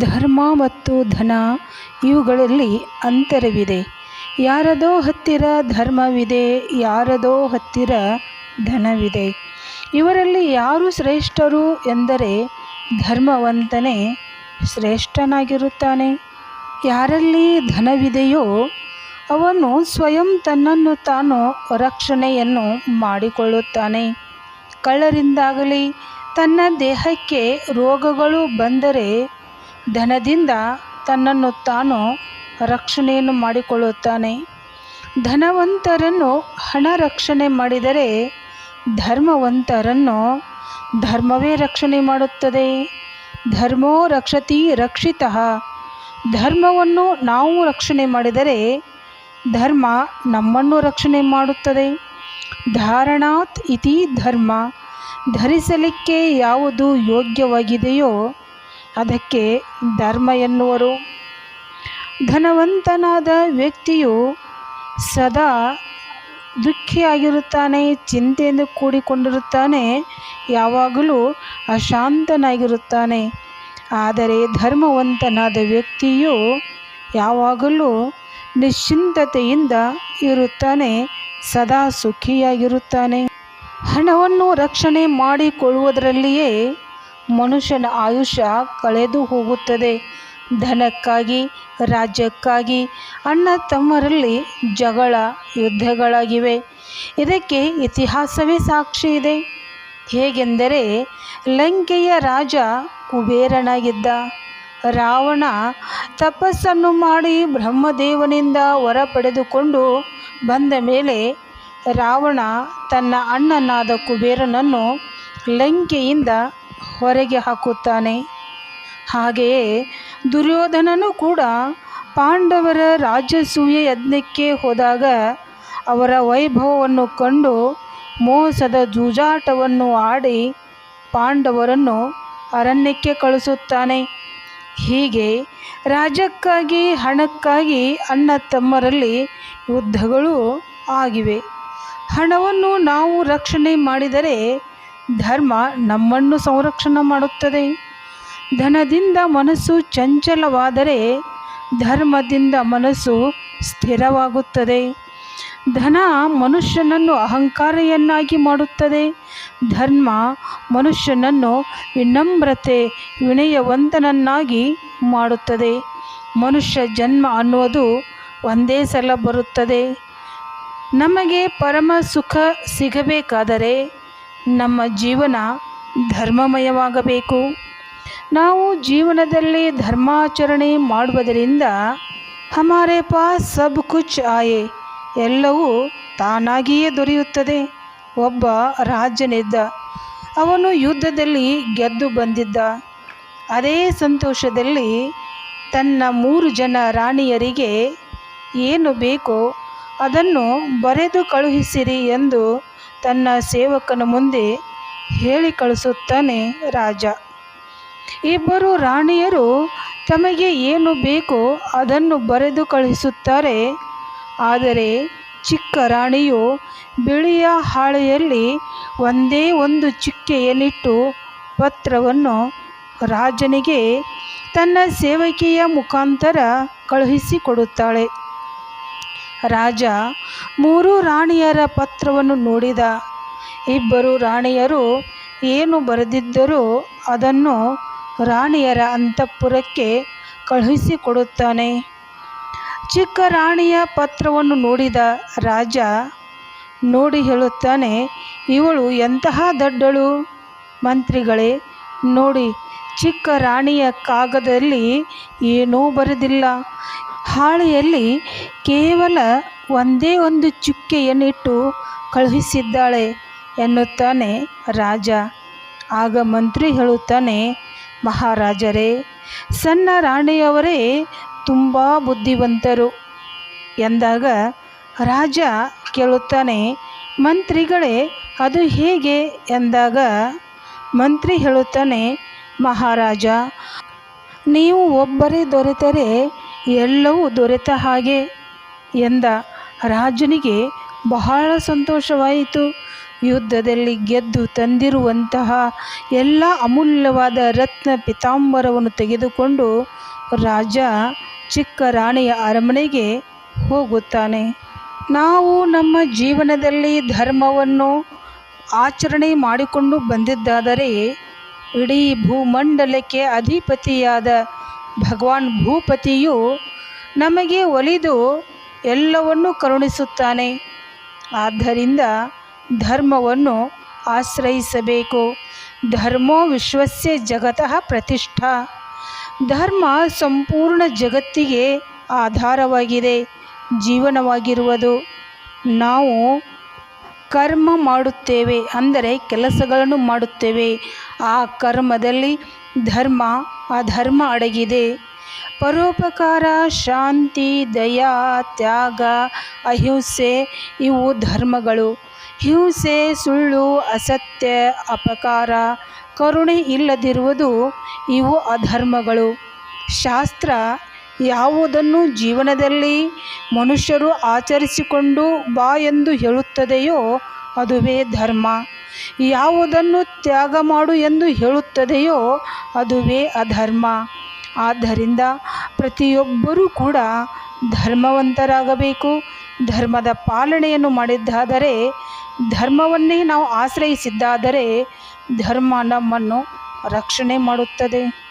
ಧರ್ಮ ಮತ್ತು ಧನ ಇವುಗಳಲ್ಲಿ ಅಂತರವಿದೆ. ಯಾರದೋ ಹತ್ತಿರ ಧರ್ಮವಿದೆ, ಯಾರದೋ ಹತ್ತಿರ ಧನವಿದೆ. ಇವರಲ್ಲಿ ಯಾರು ಶ್ರೇಷ್ಠರು ಎಂದರೆ ಧರ್ಮವಂತನೇ ಶ್ರೇಷ್ಠನಾಗಿರುತ್ತಾನೆ. ಯಾರಲ್ಲಿ ಧನವಿದೆಯೋ ಅವನು ಸ್ವಯಂ ತನ್ನನ್ನು ತಾನು ರಕ್ಷಣೆಯನ್ನು ಮಾಡಿಕೊಳ್ಳುತ್ತಾನೆ. ಕಳ್ಳರಿಂದಾಗಲಿ ತನ್ನ ದೇಹಕ್ಕೆ ರೋಗಗಳು ಬಂದರೆ ಧನದಿಂದ ತನ್ನನ್ನು ತಾನು ರಕ್ಷಣೆಯನ್ನು ಮಾಡಿಕೊಳ್ಳುತ್ತಾನೆ. ಧನವಂತರನ್ನು ಹಣ ರಕ್ಷಣೆ ಮಾಡಿದರೆ ಧರ್ಮವಂತರನ್ನು ಧರ್ಮವೇ ರಕ್ಷಣೆ ಮಾಡುತ್ತದೆ. ಧರ್ಮೋ ರಕ್ಷತಿ ರಕ್ಷಿತಃ. ಧರ್ಮವನ್ನು ನಾವು ರಕ್ಷಣೆ ಮಾಡಿದರೆ ಧರ್ಮ ನಮ್ಮನ್ನು ರಕ್ಷಣೆ ಮಾಡುತ್ತದೆ. ಧಾರಣಾತ್ ಇತಿ ಧರ್ಮ. ಧರಿಸಲಿಕ್ಕೆ ಯಾವುದು ಯೋಗ್ಯವಾಗಿದೆಯೋ ಅದಕ್ಕೆ ಧರ್ಮ ಎನ್ನುವರು. ಧನವಂತನಾದ ವ್ಯಕ್ತಿಯು ಸದಾ ದುಃಖಿಯಾಗಿರುತ್ತಾನೆ, ಚಿಂತೆಯಿಂದ ಕೂಡಿಕೊಂಡಿರುತ್ತಾನೆ, ಯಾವಾಗಲೂ ಅಶಾಂತನಾಗಿರುತ್ತಾನೆ. ಆದರೆ ಧರ್ಮವಂತನಾದ ವ್ಯಕ್ತಿಯು ಯಾವಾಗಲೂ ನಿಶ್ಚಿಂತತೆಯಿಂದ ಇರುತ್ತಾನೆ, ಸದಾ ಸುಖಿಯಾಗಿರುತ್ತಾನೆ. ಹಣವನ್ನು ರಕ್ಷಣೆ ಮಾಡಿಕೊಳ್ಳುವುದರಲ್ಲಿಯೇ ಮನುಷ್ಯನ ಆಯುಷ್ಯ ಕಳೆದು ಹೋಗುತ್ತದೆ. ಧನಕ್ಕಾಗಿ, ರಾಜ್ಯಕ್ಕಾಗಿ ಅಣ್ಣ ತಮ್ಮರಲ್ಲಿ ಜಗಳ, ಯುದ್ಧಗಳಾಗಿವೆ. ಇದಕ್ಕೆ ಇತಿಹಾಸವೇ ಸಾಕ್ಷಿ ಇದೆ. ಹೇಗೆಂದರೆ, ಲಂಕೆಯ ರಾಜ ಕುಬೇರನಾಗಿದ್ದ. ರಾವಣ ತಪಸ್ಸನ್ನು ಮಾಡಿ ಬ್ರಹ್ಮದೇವನಿಂದ ವರ ಪಡೆದುಕೊಂಡು ಬಂದ ಮೇಲೆ ರಾವಣ ತನ್ನ ಅಣ್ಣನಾದ ಕುಬೇರನನ್ನು ಲಂಕೆಯಿಂದ ಹೊರಗೆ ಹಾಕುತ್ತಾನೆ. ಹಾಗೆಯೇ ದುರ್ಯೋಧನನು ಕೂಡ ಪಾಂಡವರ ರಾಜಸೂಯ ಯಜ್ಞಕ್ಕೆ ಹೋದಾಗ ಅವರ ವೈಭವವನ್ನು ಕಂಡು ಮೋಸದ ಜೂಜಾಟವನ್ನು ಆಡಿ ಪಾಂಡವರನ್ನು ಅರಣ್ಯಕ್ಕೆ ಕಳಿಸುತ್ತಾನೆ. ಹೀಗೆ ರಾಜ್ಯಕ್ಕಾಗಿ, ಹಣಕ್ಕಾಗಿ ಅಣ್ಣ ತಮ್ಮರಲ್ಲಿ ಯುದ್ಧಗಳು ಆಗಿವೆ. ಹಣವನ್ನು ನಾವು ರಕ್ಷಣೆ ಮಾಡಿದರೆ ಧರ್ಮ ನಮ್ಮನ್ನು ಸಂರಕ್ಷಣೆ ಮಾಡುತ್ತದೆ. ಧನದಿಂದ ಮನಸ್ಸು ಚಂಚಲವಾದರೆ ಧರ್ಮದಿಂದ ಮನಸ್ಸು ಸ್ಥಿರವಾಗುತ್ತದೆ. ಧನ ಮನುಷ್ಯನನ್ನು ಅಹಂಕಾರಿಯನ್ನಾಗಿ ಮಾಡುತ್ತದೆ. ಧರ್ಮ ಮನುಷ್ಯನನ್ನು ವಿನಮ್ರತೆ, ವಿನಯವಂತನನ್ನಾಗಿ ಮಾಡುತ್ತದೆ. ಮನುಷ್ಯ ಜನ್ಮ ಅನ್ನುವುದು ಒಂದೇ ಸಲ ಬರುತ್ತದೆ. ನಮಗೆ ಪರಮ ಸುಖ ಸಿಗಬೇಕಾದರೆ ನಮ್ಮ ಜೀವನ ಧರ್ಮಮಯವಾಗಬೇಕು. ನಾವು ಜೀವನದಲ್ಲಿ ಧರ್ಮಾಚರಣೆ ಮಾಡುವುದರಿಂದ ಹಮಾರೆ ಪಾಸ್ ಸಬ್ ಕುಚ್ ಆಯೆ, ಎಲ್ಲವೂ ತಾನಾಗಿಯೇ ದೊರೆಯುತ್ತದೆ. ಒಬ್ಬ ರಾಜನಿದ್ದ. ಅವನು ಯುದ್ಧದಲ್ಲಿ ಗೆದ್ದು ಬಂದಿದ್ದ. ಅದೇ ಸಂತೋಷದಲ್ಲಿ ತನ್ನ 3 ಜನ ರಾಣಿಯರಿಗೆ ಏನು ಬೇಕೋ ಅದನ್ನು ಬರೆದು ಕಳುಹಿಸಿರಿ ಎಂದು ತನ್ನ ಸೇವಕನ ಮುಂದೆ ಹೇಳಿ ಕಳಿಸುತ್ತಾನೆ ರಾಜ. 2 ರಾಣಿಯರು ತಮಗೆ ಏನು ಬೇಕೋ ಅದನ್ನು ಬರೆದು ಕಳುಹಿಸುತ್ತಾರೆ. ಆದರೆ ಚಿಕ್ಕ ರಾಣಿಯು ಬಿಳಿಯ ಹಾಳೆಯಲ್ಲಿ ಒಂದೇ ಒಂದು ಚುಕ್ಕೆಯನ್ನಿಟ್ಟು ಪತ್ರವನ್ನು ರಾಜನಿಗೆ ತನ್ನ ಸೇವಕಿಯ ಮುಖಾಂತರ ಕಳುಹಿಸಿಕೊಡುತ್ತಾಳೆ. ರಾಜ 3 ರಾಣಿಯರ ಪತ್ರವನ್ನು ನೋಡಿದ. 2 ರಾಣಿಯರು ಏನು ಬರೆದಿದ್ದರೋ ಅದನ್ನು ರಾಣಿಯರ ಅಂತಃಪುರಕ್ಕೆ ಕಳುಹಿಸಿಕೊಡುತ್ತಾನೆ. ಚಿಕ್ಕ ರಾಣಿಯ ಪತ್ರವನ್ನು ನೋಡಿದ ರಾಜ ನೋಡಿ ಹೇಳುತ್ತಾನೆ, ಇವಳು ಎಂತಹ ದಡ್ಡಳು. ಮಂತ್ರಿಗಳೇ ನೋಡಿ, ಚಿಕ್ಕ ರಾಣಿಯ ಕಾಗದದಲ್ಲಿ ಏನೂ ಬರೆದಿಲ್ಲ, ಹಾಳೆಯಲ್ಲಿ ಕೇವಲ ಒಂದೇ ಒಂದು ಚುಕ್ಕೆಯನ್ನಿಟ್ಟು ಕಳುಹಿಸಿದ್ದಾಳೆ ಎನ್ನುತ್ತಾನೆ ರಾಜ. ಆಗ ಮಂತ್ರಿ ಹೇಳುತ್ತಾನೆ, ಮಹಾರಾಜರೇ, ಸಣ್ಣ ರಾಣಿಯವರೇ ತುಂಬ ಬುದ್ಧಿವಂತರು ಎಂದಾಗ ರಾಜ ಕೇಳುತ್ತಾನೆ, ಮಂತ್ರಿಗಳೇ ಅದು ಹೇಗೆ ಎಂದಾಗ ಮಂತ್ರಿ ಹೇಳುತ್ತಾನೆ, ಮಹಾರಾಜ, ನೀವು ಒಬ್ಬರೇ ದೊರೆತರೆ ಎಲ್ಲವೂ ದೊರೆತ ಹಾಗೆ ಎಂದ. ರಾಜನಿಗೆ ಬಹಳ ಸಂತೋಷವಾಯಿತು. ಯುದ್ಧದಲ್ಲಿ ಗೆದ್ದು ತಂದಿರುವಂತಹ ಎಲ್ಲ ಅಮೂಲ್ಯವಾದ ರತ್ನ ಪಿತಾಂಬರವನ್ನು ತೆಗೆದುಕೊಂಡು ರಾಜ ಚಿಕ್ಕ ರಾಣಿಯ ಅರಮನೆಗೆ ಹೋಗುತ್ತಾನೆ. ನಾವು ನಮ್ಮ ಜೀವನದಲ್ಲಿ ಧರ್ಮವನ್ನು ಆಚರಣೆ ಮಾಡಿಕೊಂಡು ಬಂದಿದ್ದಾದರೆ ಇಡೀ ಭೂಮಂಡಲಕ್ಕೆ ಅಧಿಪತಿಯಾದ ಭಗವಾನ್ ಭೂಪತಿಯು ನಮಗೆ ಒಲಿದು ಎಲ್ಲವನ್ನು ಕರುಣಿಸುತ್ತಾನೆ. ಆದ್ದರಿಂದ ಧರ್ಮವನ್ನು ಆಶ್ರಯಿಸಬೇಕು. ಧರ್ಮೋ ವಿಶ್ವಸ್ಯ ಜಗತಃ ಪ್ರತಿಷ್ಠಾ. ಧರ್ಮ ಸಂಪೂರ್ಣ ಜಗತ್ತಿಗೆ ಆಧಾರವಾಗಿದೆ, ಜೀವನವಾಗಿರುವುದು. ನಾವು ಕರ್ಮ ಮಾಡುತ್ತೇವೆ ಅಂದರೆ ಕೆಲಸಗಳನ್ನು ಮಾಡುತ್ತೇವೆ. ಆ ಕರ್ಮದಲ್ಲಿ ಧರ್ಮ ಅಧರ್ಮ ಅಡಗಿದೆ. ಪರೋಪಕಾರ, ಶಾಂತಿ, ದಯಾ, ತ್ಯಾಗ, ಅಹಿಂಸೆ ಇವು ಧರ್ಮಗಳು. ಹಿಂಸೆ, ಸುಳ್ಳು, ಅಸತ್ಯ, ಅಪಕಾರ, ಕರುಣೆ ಇಲ್ಲದಿರುವುದು ಇವು ಅಧರ್ಮಗಳು. ಶಾಸ್ತ್ರ ಯಾವುದನ್ನು ಜೀವನದಲ್ಲಿ ಮನುಷ್ಯರು ಆಚರಿಸಿಕೊಂಡು ಬಾ ಎಂದು ಹೇಳುತ್ತದೆಯೋ ಅದುವೇ ಧರ್ಮ. ಯಾವುದನ್ನು ತ್ಯಾಗ ಮಾಡು ಎಂದು ಹೇಳುತ್ತದೆಯೋ ಅದುವೇ ಅಧರ್ಮ. ಆದ್ದರಿಂದ ಪ್ರತಿಯೊಬ್ಬರೂ ಕೂಡ ಧರ್ಮವಂತರಾಗಬೇಕು. ಧರ್ಮದ ಪಾಲನೆಯನ್ನು ಮಾಡಿದ್ದಾದರೆ, ಧರ್ಮವನ್ನೇ ನಾವು ಆಶ್ರಯಿಸಿದ್ದಾದರೆ ಧರ್ಮ ನಮ್ಮನ್ನು ರಕ್ಷಣೆ ಮಾಡುತ್ತದೆ.